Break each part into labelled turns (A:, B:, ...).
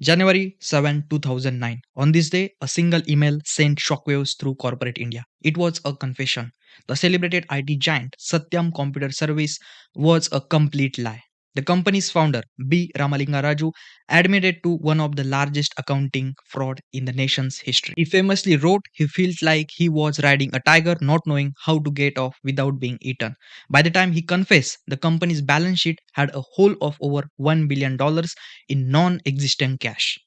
A: January 7, 2009. On this day, a single email sent shockwaves through corporate India. It was a confession. The celebrated IT giant Satyam Computer Service was a complete lie. The company's founder, B. Ramalinga Raju, admitted to one of the largest accounting fraud in the nation's history. He famously wrote he felt like he was riding a tiger not knowing how to get off without being eaten. By the time he confessed, the company's balance sheet had a hole of over $1 billion in non existent cash.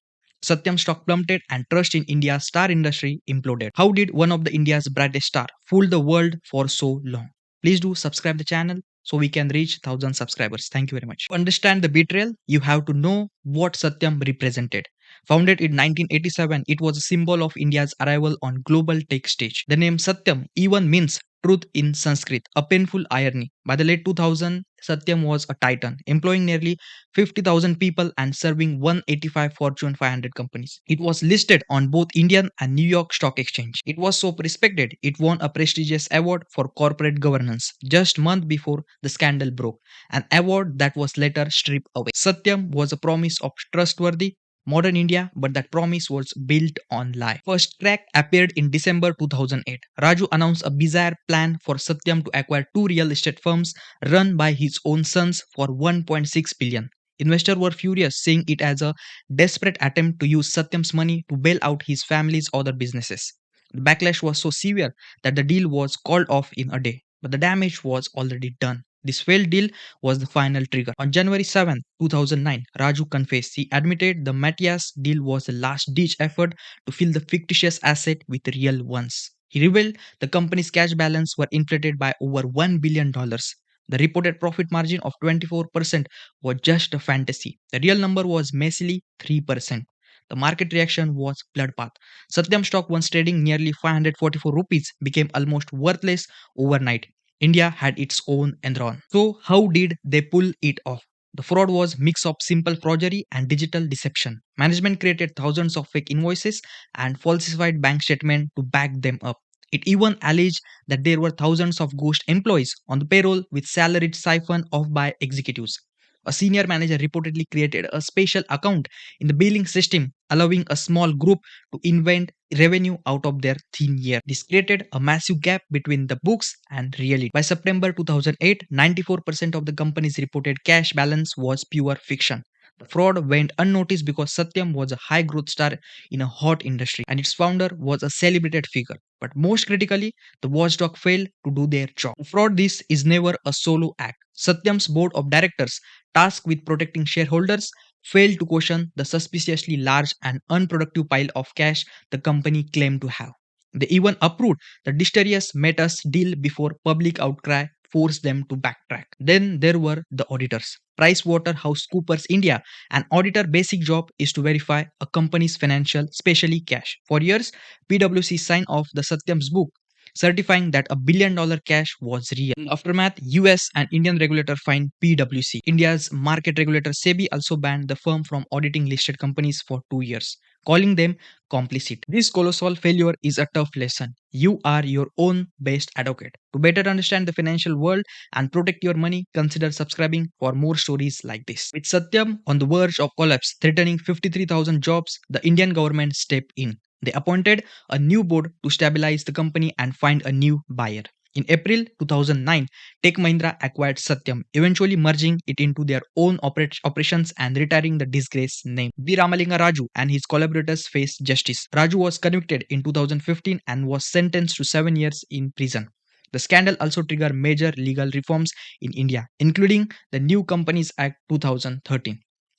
A: Satyam stock plummeted and trust in India's star industry imploded. How did one of the India's brightest star fool the world for so long? Please do subscribe the channel so we can reach 1000 subscribers. Thank you very much. To understand the betrayal, you have to know what Satyam represented. Founded in 1987, it was a symbol of India's arrival on global tech stage. The name Satyam even means truth in Sanskrit, a painful irony. By the late 2000s, Satyam was a titan, employing nearly 50,000 people and serving 185 Fortune 500 companies. It was listed on both Indian and New York Stock Exchange. It was so respected, it won a prestigious award for corporate governance just month before the scandal broke, an award that was later stripped away. Satyam was a promise of trustworthy modern India, but that promise was built on lie. First crack appeared in December 2008. Raju announced a bizarre plan for Satyam to acquire two real estate firms run by his own sons for 1.6 billion. Investors were furious, seeing it as a desperate attempt to use Satyam's money to bail out his family's other businesses. The backlash was so severe that the deal was called off in a day, but the damage was already done. This failed deal was the final trigger. On January 7, 2009, Raju confessed he admitted the Matthias deal was a last ditch effort to fill the fictitious asset with real ones. He revealed the company's cash balance were inflated by over $1 billion. The reported profit margin of 24% was just a fantasy. The real number was messily 3%. The market reaction was bloodbath. Satyam stock, once trading nearly 544 rupees, became almost worthless overnight. India had its own Enron. So how did they pull it off? The fraud was mix of simple forgery and digital deception. Management created thousands of fake invoices and falsified bank statements to back them up. It even alleged that there were thousands of ghost employees on the payroll with salaried siphoned off by executives. A senior manager reportedly created a special account in the billing system, allowing a small group to invent revenue out of their thin air. This created a massive gap between the books and reality. By September 2008, 94% of the company's reported cash balance was pure fiction. The fraud went unnoticed because Satyam was a high growth star in a hot industry and its founder was a celebrated figure. But most critically, the watchdog failed to do their job. The fraud this is never a solo act. Satyam's board of directors, tasked with protecting shareholders, failed to caution the suspiciously large and unproductive pile of cash the company claimed to have. They even approved the dexterous Metas deal before public outcry forced them to backtrack. Then there were the auditors. PricewaterhouseCoopers India, an auditor basic job is to verify a company's financial, especially cash. For years, PwC signed off the Satyam's book, certifying that $1 billion cash was real. In aftermath, US and Indian regulator fined PwC. India's market regulator SEBI also banned the firm from auditing listed companies for 2 years, calling them complicit. This colossal failure is a tough lesson. You are your own best advocate. To better understand the financial world and protect your money, consider subscribing for more stories like this. With Satyam on the verge of collapse, threatening 53,000 jobs, the Indian government stepped in. They appointed a new board to stabilize the company and find a new buyer. In April 2009, Tech Mahindra acquired Satyam, eventually merging it into their own operations and retiring the disgraced name. B. Ramalinga Raju and his collaborators faced justice. Raju was convicted in 2015 and was sentenced to 7 years in prison. The scandal also triggered major legal reforms in India, including the New Companies Act 2013,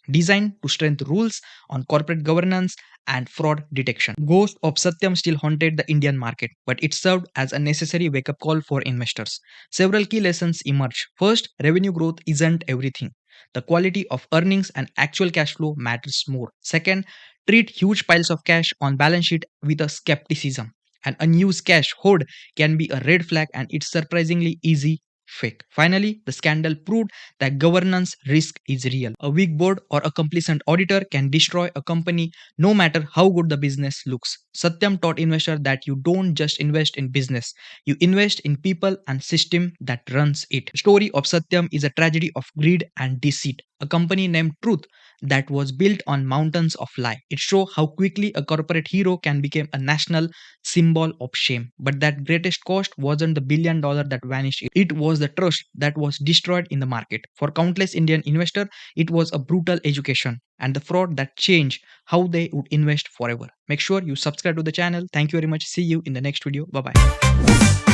A: designed to strengthen rules on corporate governance and fraud detection. Ghost of Satyam still haunted the Indian market, but it served as a necessary wake-up call for investors. Several key lessons emerged. First, revenue growth isn't everything. The quality of earnings and actual cash flow matters more. Second, treat huge piles of cash on balance sheet with a skepticism. An unused cash hoard can be a red flag and it's surprisingly easy fake. Finally, the scandal proved that governance risk is real. A weak board or a complacent auditor can destroy a company no matter how good the business looks. Satyam taught investors that you don't just invest in business, you invest in people and system that runs it. The story of Satyam is a tragedy of greed and deceit, a company named Truth that was built on mountains of lie. It shows how quickly a corporate hero can become a national symbol of shame. But that greatest cost wasn't the $1 billion that vanished. It was the trust that was destroyed in the market. For countless Indian investors, it was a brutal education and the fraud that changed how they would invest forever. Make sure you subscribe to the channel. Thank you very much. See you in the next video. Bye bye.